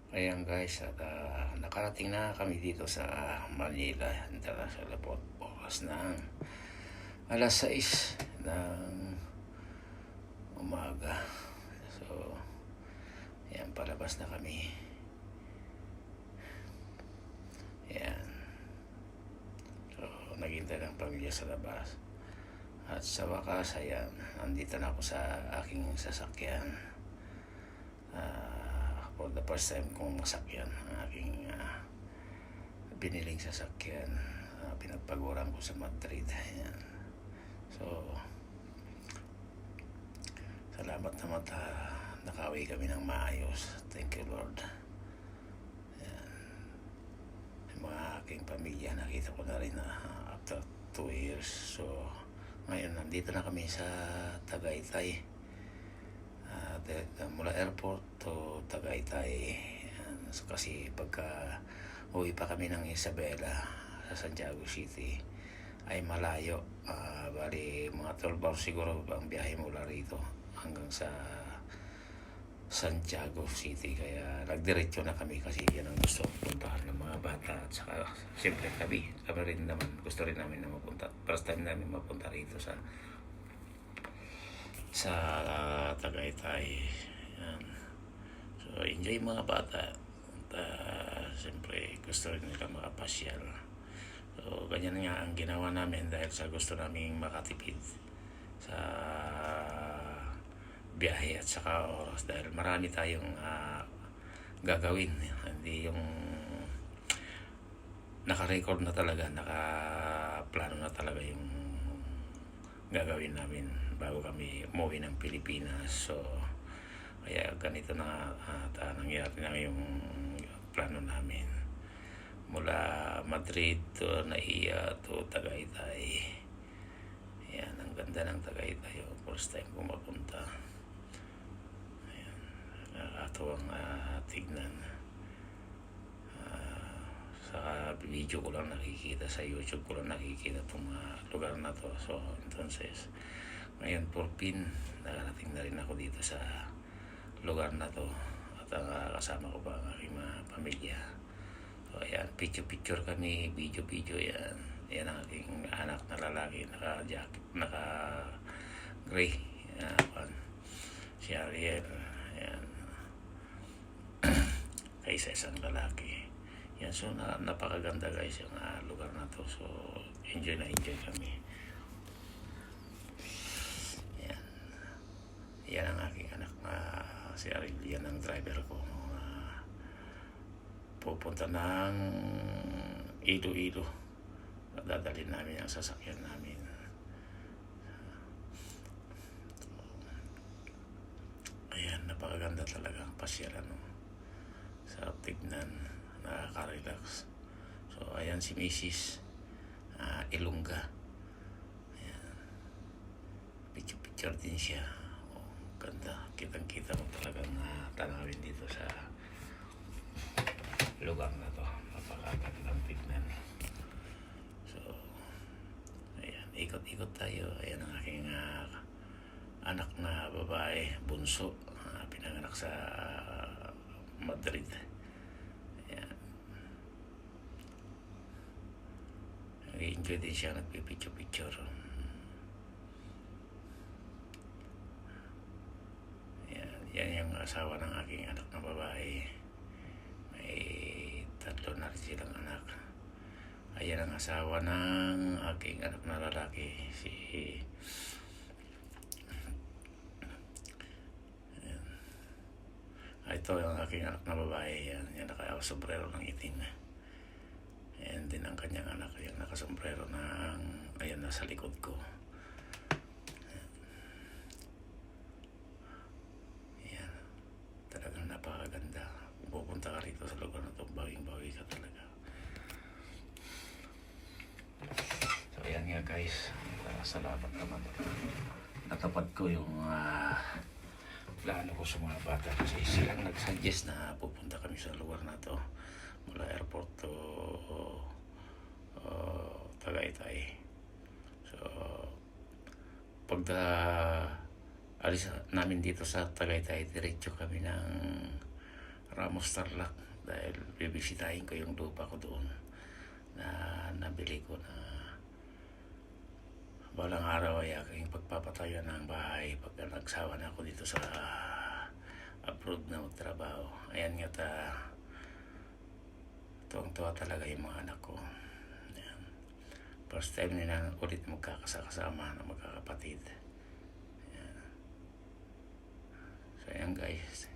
Ayan guys, at nakarating na kami dito sa Manila International Airport. Oras ng alas 6 ng umaga. So, ayan, palabas na kami. Ayan. So, naghintay ng pamilya sa labas. At sa wakas, ayan, nandito na ako sa aking sasakyan. For the first time kong masakyan ang aking biniling sasakyan. Pinagpaguran ko sa Madrid. Ayan. So, salamat naman nakauwi kami ng maayos. Thank you Lord. Ayan. Yung mga aking pamilya nakita ko na rin after 2 years. So, ngayon nandito na kami sa Tagaytay. Mula airport to Tagaytay. So, kasi pagka uwi pa kami ng Isabela sa Santiago City ay malayo. Bali mga 12 hours siguro ang biyahe mula rito hanggang sa Santiago City. Kaya nagdiretso na kami kasi yan ang gusto puntahan ng mga bata. At saka siyempre kami rin naman gusto rin namin na mapunta. First time namin mapunta rito sa Tagaytay. Yan. So enjoy mga bata. At siyempre gusto rin nila makapasyal. So ganyan nga ang ginawa namin dahil sa gusto naming makatipid sa biyahe at saka oras, dahil marami tayong gagawin. Hindi yung naka-record na talaga, naka-plano na talaga yung gagawin namin bago kami umuwi ng Pilipinas. So kaya ganito na nangyari na yung plano namin mula Madrid to Naiya to Tagaytay. Ayan, ang ganda ng Tagaytay. First time ko mapunta. Ayan, nakakatuwang tignan. Sa video ko lang nakikita, sa YouTube ko lang nakikita itong lugar na to. So entonces ngayon Purpin, nakarating na rin ako dito sa lugar na to at kasama ko pa ang aking mga pamilya. So ayan, picture kami, video yan. Yan ang aking anak na lalaki, naka-jacket, naka-gray, si Ariel. Ayan. Kaysa isang lalaki. Yan, so napakaganda guys yung lugar na to. So enjoy kami. Yan. Yan ang aking anak na si Ariel. Yan ang driver ko. Pupunta ng Iloilo. Dadalhin namin ang sasakyan namin. Ayan, napakaganda talaga ang pasyalan. Sarap tignan, nakaka-relax. So ayan si Mrs. Ilongga. Ayan. Picture din siya. Ganda, kitang-kita mo talagang tanawin dito sa lugar na to. Napakagandang tignan. So ayan, ikot-ikot tayo. Ayan ang aking anak na babae, bunso, pinanganak sa Madrid. Ayan. Nag-enjoy din siya, nagpipicture. Ayan, yan yung asawa ng aking anak na babae. May 3 na rin silang anak. Ayan ang asawa ng aking anak na lalaki, si ito ang aking anak na babae. Yan naka-sombrero ng itim. Ayan din ang kanyang anak, yung naka-sombrero ng, ayan, nasa likod ko. Ayan, talagang napakaganda. Kung pupunta ka rito sa lugar na ito, bawing-bawi ka talaga. So ayan nga guys, salamat naman. Natapad ko yung plano ko sa mga bata kasi silang nag-suggest na pupunta kami sa lugar na to mula airport to Tagaytay. So pag alis namin dito sa Tagaytay, diretso kami ng Ramos Tarlac dahil bibisitahin ko yung lupa ko doon na nabili ko na balang araw ay aking pagpapatayo ng bahay pagka nagsawa na ako dito sa abroad na magtrabaho. Ayan nga tuwang-tuwa talaga yung mga anak ko. Ayan. First time nila ulit magkakasama na magkakapatid. Ayan. So ayan guys,